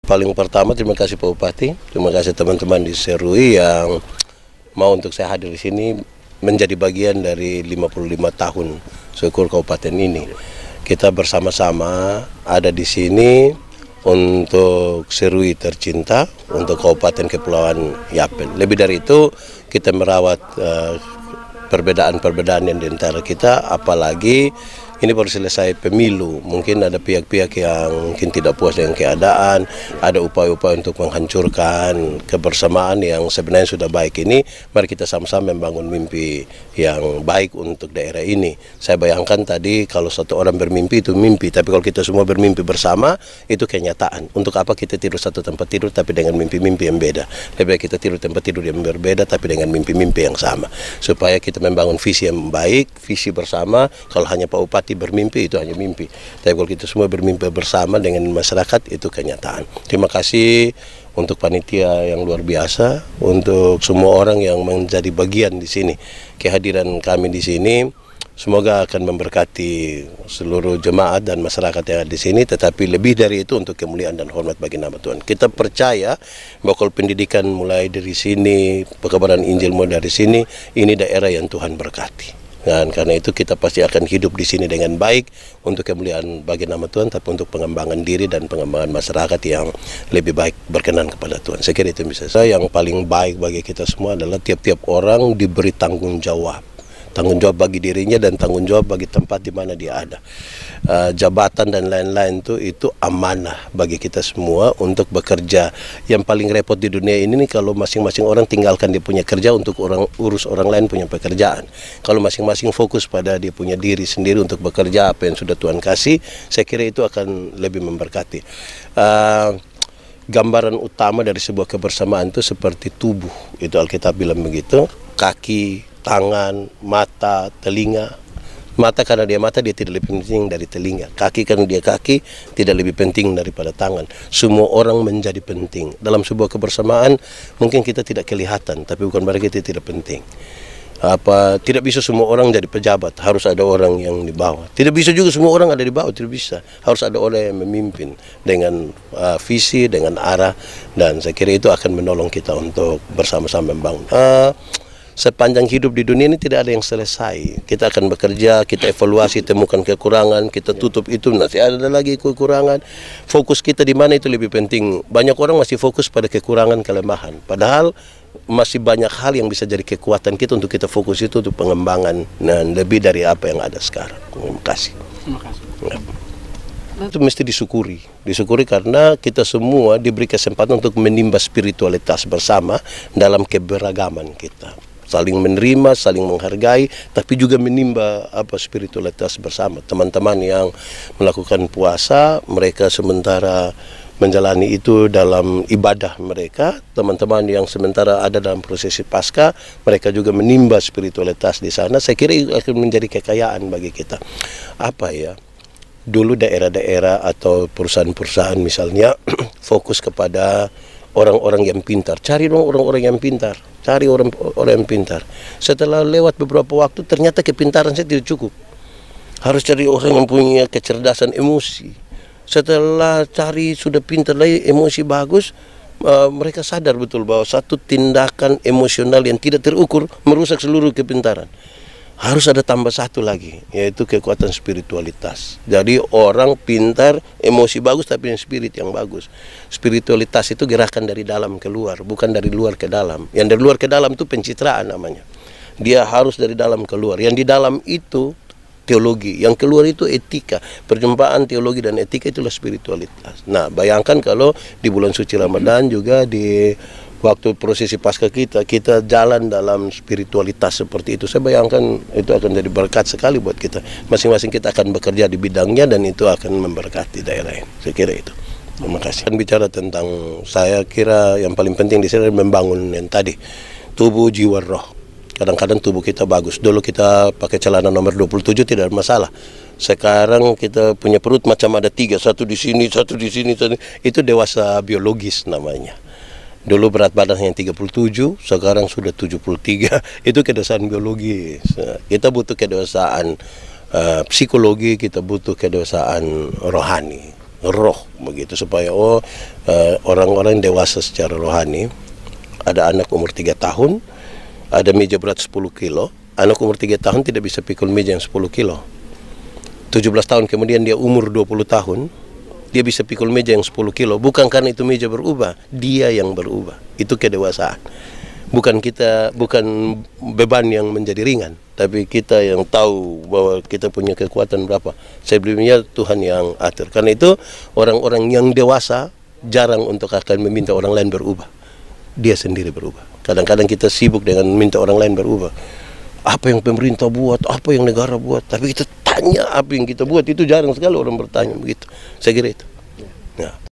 Paling pertama terima kasih Pak Bupati, terima kasih teman-teman di Serui yang mau untuk saya hadir di sini menjadi bagian dari 55 tahun syukur kabupaten ini. Kita bersama-sama ada di sini untuk Serui tercinta, untuk Kabupaten Kepulauan Yapen. Lebih dari itu, kita merawat perbedaan-perbedaan yang di antara kita, apalagi ini baru selesai pemilu, mungkin ada pihak-pihak yang mungkin tidak puas dengan keadaan, ada upaya-upaya untuk menghancurkan kebersamaan yang sebenarnya sudah baik ini. Mari kita sama-sama membangun mimpi yang baik untuk daerah ini. Saya bayangkan tadi kalau satu orang bermimpi itu mimpi, tapi kalau kita semua bermimpi bersama itu kenyataan. Untuk apa kita tidur satu tempat tidur tapi dengan mimpi-mimpi yang beda? Lebih baik kita tidur tempat tidur yang berbeda tapi dengan mimpi-mimpi yang sama. Supaya kita membangun visi yang baik, visi bersama. Kalau hanya Pak Bupati bermimpi itu hanya mimpi, tapi kalau kita semua bermimpi bersama dengan masyarakat itu kenyataan. Terima kasih untuk panitia yang luar biasa, untuk semua orang yang menjadi bagian di sini. Kehadiran kami di sini semoga akan memberkati seluruh jemaat dan masyarakat yang ada di sini, tetapi lebih dari itu untuk kemuliaan dan hormat bagi nama Tuhan. Kita percaya bahwa kalau pendidikan mulai dari sini, pekabaran Injil mulai dari sini, ini daerah yang Tuhan berkati. Dan karena itu kita pasti akan hidup di sini dengan baik untuk kemuliaan bagi nama Tuhan, tapi untuk pengembangan diri dan pengembangan masyarakat yang lebih baik berkenan kepada Tuhan. Saya kira itu bisa. Yang paling baik bagi kita semua adalah tiap-tiap orang diberi tanggung jawab. Tanggung jawab bagi dirinya dan tanggung jawab bagi tempat di mana dia ada. Jabatan dan lain-lain itu amanah bagi kita semua untuk bekerja. Yang paling repot di dunia ini nih kalau masing-masing orang tinggalkan dia punya kerja untuk urus orang lain punya pekerjaan. Kalau masing-masing fokus pada dia punya diri sendiri untuk bekerja apa yang sudah Tuhan kasih, saya kira itu akan lebih memberkati. Gambaran utama dari sebuah kebersamaan itu seperti tubuh. Itu Alkitab bilang begitu. Kaki, tangan, mata, telinga. Mata karena dia mata, dia tidak lebih penting dari telinga. Kaki karena dia kaki, tidak lebih penting daripada tangan. Semua orang menjadi penting. Dalam sebuah kebersamaan, mungkin kita tidak kelihatan, tapi bukan berarti kita tidak penting. Tidak bisa semua orang jadi pejabat, harus ada orang yang di bawah. Tidak bisa juga semua orang ada di bawah, tidak bisa. Harus ada orang yang memimpin dengan visi, dengan arah, dan saya kira itu akan menolong kita untuk bersama-sama membangun. Sepanjang hidup di dunia ini tidak ada yang selesai. Kita akan bekerja, kita evaluasi, temukan kekurangan, kita tutup itu, nanti ada lagi kekurangan. Fokus kita di mana itu lebih penting. Banyak orang masih fokus pada kekurangan, kelemahan. Padahal masih banyak hal yang bisa jadi kekuatan kita untuk kita fokus itu untuk pengembangan dan lebih dari apa yang ada sekarang. Terima kasih. Terima kasih. Ya. Itu mesti disyukuri karena kita semua diberi kesempatan untuk menimba spiritualitas bersama dalam keberagaman kita. Saling menerima, saling menghargai, tapi juga menimba spiritualitas bersama. Teman-teman yang melakukan puasa, mereka sementara menjalani itu dalam ibadah mereka. Teman-teman yang sementara ada dalam prosesi Paskah, mereka juga menimba spiritualitas di sana. Saya kira itu akan menjadi kekayaan bagi kita. Dulu daerah-daerah atau perusahaan-perusahaan misalnya fokus kepada orang-orang yang pintar. Cari dong orang-orang yang pintar. Cari orang yang pintar. Setelah lewat beberapa waktu, ternyata kepintaran saya tidak cukup. Harus cari orang yang punya kecerdasan emosi. Setelah cari sudah pintar lagi, emosi bagus, mereka sadar betul bahwa satu tindakan emosional yang tidak terukur merusak seluruh kepintaran. Harus ada tambah satu lagi, yaitu kekuatan spiritualitas. Jadi orang pintar, emosi bagus, tapi yang spirit yang bagus. Spiritualitas itu gerakan dari dalam ke luar, bukan dari luar ke dalam. Yang dari luar ke dalam itu pencitraan namanya. Dia harus dari dalam ke luar. Yang di dalam itu teologi, yang keluar itu etika. Perjumpaan teologi dan etika itulah spiritualitas. Nah, bayangkan kalau di bulan suci Ramadan juga di waktu prosesi Paskah kita jalan dalam spiritualitas seperti itu. Saya bayangkan itu akan jadi berkat sekali buat kita. Masing-masing kita akan bekerja di bidangnya dan itu akan memberkati daerah ini. Saya kira itu. Terima kasih. Bicara tentang, saya kira yang paling penting di sini membangun yang tadi, tubuh, jiwa, roh. Kadang-kadang tubuh kita bagus. Dulu kita pakai celana nomor 27 tidak ada masalah. Sekarang kita punya perut macam ada 3, satu di sini, satu di sini. Itu dewasa biologis namanya. Dulu berat badan yang 37, sekarang sudah 73. Itu kedewasaan biologis. Kita butuh kedewasaan psikologi, kita butuh kedewasaan rohani. roh begitu, supaya orang-orang dewasa secara rohani. Ada anak umur 3 tahun, ada meja berat 10 kilo. Anak umur 3 tahun tidak bisa pikul meja yang 10 kilo. 17 tahun kemudian dia umur 20 tahun, dia bisa pikul meja yang 10 kilo. Bukan karena itu meja berubah, dia yang berubah. Itu kedewasaan. Bukan beban yang menjadi ringan, tapi kita yang tahu bahwa kita punya kekuatan berapa. Sebelumnya Tuhan yang atur. Karena itu orang-orang yang dewasa jarang untuk akan meminta orang lain berubah. Dia sendiri berubah. Kadang-kadang kita sibuk dengan minta orang lain berubah. Apa yang pemerintah buat, apa yang negara buat, tapi kita tanya apa yang kita buat, itu jarang sekali orang bertanya begitu. Saya kira itu. Ya.